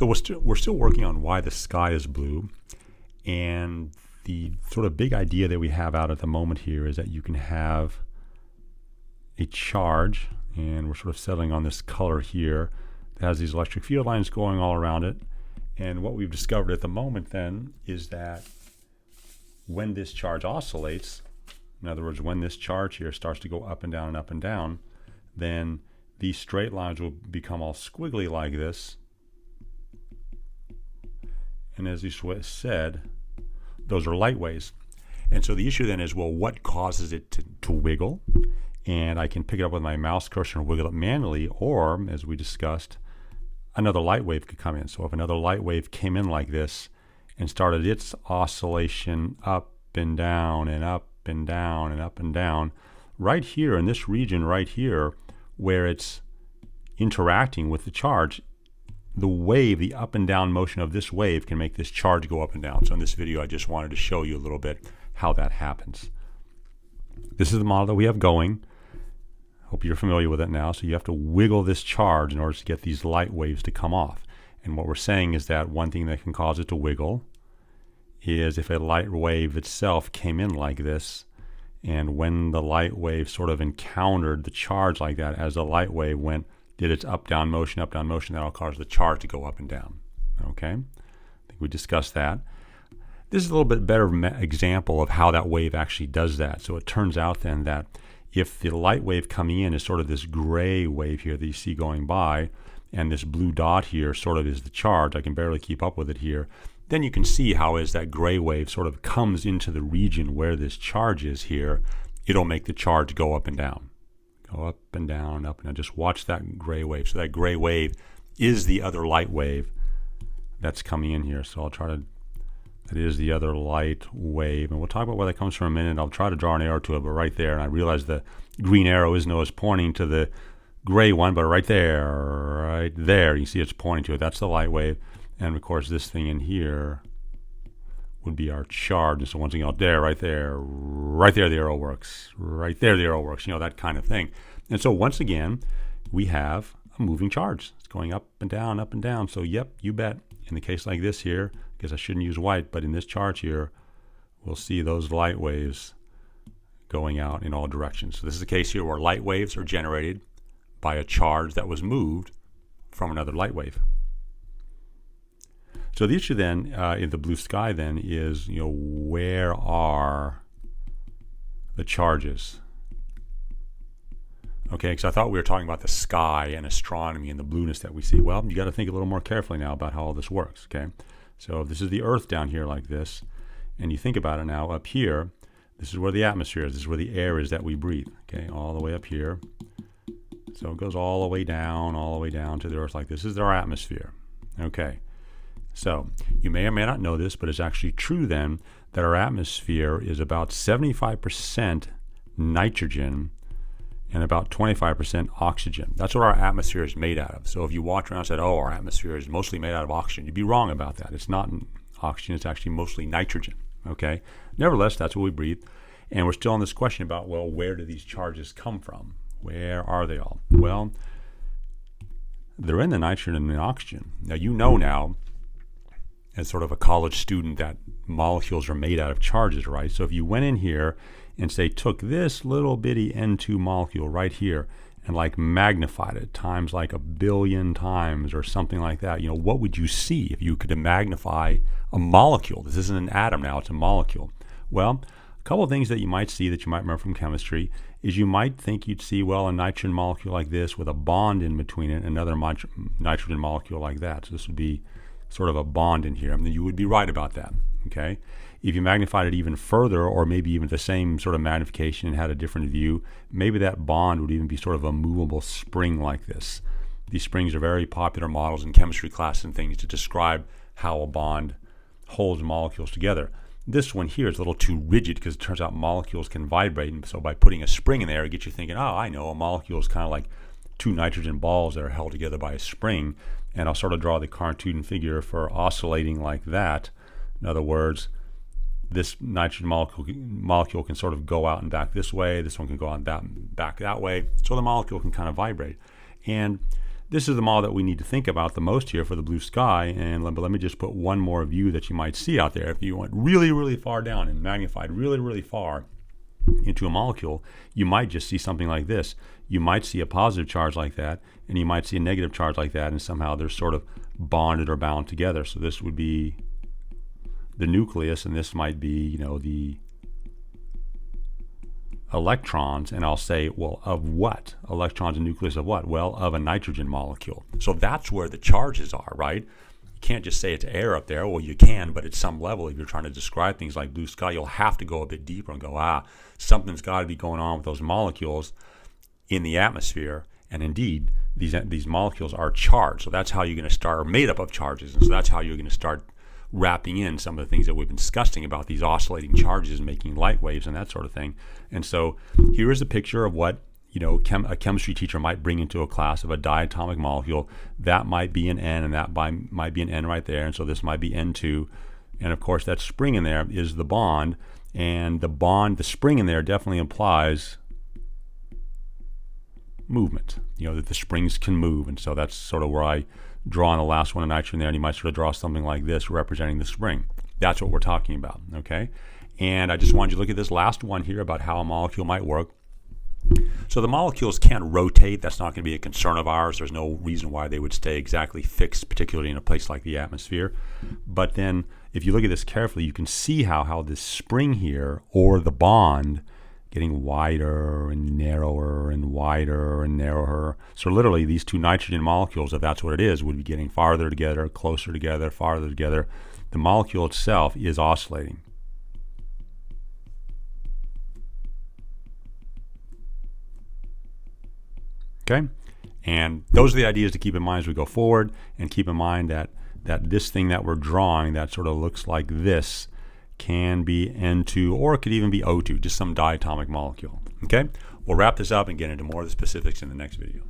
So we're still working on why the sky is blue, and the sort of big idea that we have out at the moment here is that you can have a charge, and we're sort of settling on this color here that has these electric field lines going all around it. And what we've discovered at the moment then is that when this charge oscillates, in other words, when this charge here starts to go up and down and up and down, then these straight lines will become all squiggly like this. And as you said, those are light waves. And so the issue then is, well, what causes it to wiggle? And I can pick it up with my mouse cursor and wiggle it manually, or, as we discussed, another light wave could come in. So if another light wave came in like this and started its oscillation up and down and up and down and up and down, right here in this region right here where it's interacting with the charge, the wave, the up and down motion of this wave can make this charge go up and down. So in this video I just wanted to show you a little bit how that happens. This is the model that we have going. Hope you're familiar with it now. So you have to wiggle this charge in order to get these light waves to come off. And what we're saying is that one thing that can cause it to wiggle is if a light wave itself came in like this, and when the light wave sort of encountered the charge like that, as the light wave did its up-down motion, that'll cause the charge to go up and down. Okay? I think we discussed that. This is a little bit better example of how that wave actually does that. So it turns out then that if the light wave coming in is sort of this gray wave here that you see going by, and this blue dot here sort of is the charge, I can barely keep up with it here, then you can see how as that gray wave sort of comes into the region where this charge is here, it'll make the charge go up and down. Go up and down, up and down. Just watch that gray wave. So that gray wave is the other light wave that's coming in here. So I'll try to, that is the other light wave. And we'll talk about where that comes from in a minute. I'll try to draw an arrow to it, but right there, and I realize the green arrow isn't always pointing to the gray one, but right there, you see it's pointing to it. That's the light wave. And of course, this thing in here would be our charge. And so once again, right there, the arrow works. Right there, the arrow works. You know, that kind of thing. And so once again, we have a moving charge. It's going up and down, up and down. So yep, you bet. In the case like this here, because I shouldn't use white, but in this charge here, we'll see those light waves going out in all directions. So this is a case here where light waves are generated by a charge that was moved from another light wave. So the issue then in the blue sky then is, you know, where are the charges? Okay, because I thought we were talking about the sky and astronomy and the blueness that we see. Well, you got to think a little more carefully now about how all this works. Okay, so this is the Earth down here like this, and you think about it now up here. This is where the atmosphere is. This is where the air is that we breathe. Okay, all the way up here. So it goes all the way down to the Earth like this. This is our atmosphere. Okay. So you may or may not know this, but it's actually true then that our atmosphere is about 75% nitrogen and about 25% oxygen. That's what our atmosphere is made out of. So if you walked around and said, oh, our atmosphere is mostly made out of oxygen, you'd be wrong about that. It's not oxygen, it's actually mostly nitrogen. Okay. Nevertheless, that's what we breathe. And we're still on this question about, well, where do these charges come from? Where are they all? Well, they're in the nitrogen and the oxygen. Now, you know now, as sort of a college student, that molecules are made out of charges, right? So if you went in here and say took this little bitty N2 molecule right here and like magnified it times like 1 billion times or something like that, you know, what would you see if you could magnify a molecule? This isn't an atom now, it's a molecule. Well, a couple of things that you might see that you might remember from chemistry is you might think you'd see, well, a nitrogen molecule like this with a bond in between it and another nitrogen molecule like that. So this would be sort of a bond in here. I mean, you would be right about that, okay? If you magnified it even further, or maybe even the same sort of magnification and had a different view, maybe that bond would even be sort of a movable spring like this. These springs are very popular models in chemistry classes and things to describe how a bond holds molecules together. This one here is a little too rigid because it turns out molecules can vibrate, and so by putting a spring in there, it gets you thinking, oh, I know, a molecule is kind of like two nitrogen balls that are held together by a spring. And I'll sort of draw the cartoon figure for oscillating like that. In other words, this nitrogen molecule can sort of go out and back this way. This one can go out and back that way. So the molecule can kind of vibrate. And this is the model that we need to think about the most here for the blue sky. And let me just put one more view that you might see out there. If you went really, really far down and magnified really, really far into a molecule, you might just see something like this. You might see a positive charge like that, and you might see a negative charge like that, and somehow they're sort of bonded or bound together. So this would be the nucleus, and this might be, the electrons. And I'll say, well, of what? Electrons and nucleus of what? Well, of a nitrogen molecule. So that's where the charges are, right? You can't just say it's air up there. Well, you can, but at some level, if you're trying to describe things like blue sky, you'll have to go a bit deeper and go, something's got to be going on with those molecules in the atmosphere. And indeed, these molecules are charged. So that's how you're going to start, made up of charges. And so that's how you're going to start wrapping in some of the things that we've been discussing about these oscillating charges, making light waves and that sort of thing. And so here is a picture of what a chemistry teacher might bring into a class of a diatomic molecule. That might be an N, and that might be an N right there. And so this might be N2. And of course, that spring in there is the bond. And the spring in there definitely implies movement, that the springs can move. And so that's sort of where I draw on the last one of nitrogen there. And you might sort of draw something like this representing the spring. That's what we're talking about, okay? And I just wanted you to look at this last one here about how a molecule might work. So the molecules can't rotate. That's not going to be a concern of ours. There's no reason why they would stay exactly fixed, particularly in a place like the atmosphere. But then if you look at this carefully, you can see how this spring here, or the bond, getting wider and narrower and wider and narrower. So literally these two nitrogen molecules, if that's what it is, would be getting farther together, closer together, farther together. The molecule itself is oscillating. Okay, and those are the ideas to keep in mind as we go forward, and keep in mind that this thing that we're drawing that sort of looks like this can be N2, or it could even be O2, just some diatomic molecule. Okay, we'll wrap this up and get into more of the specifics in the next video.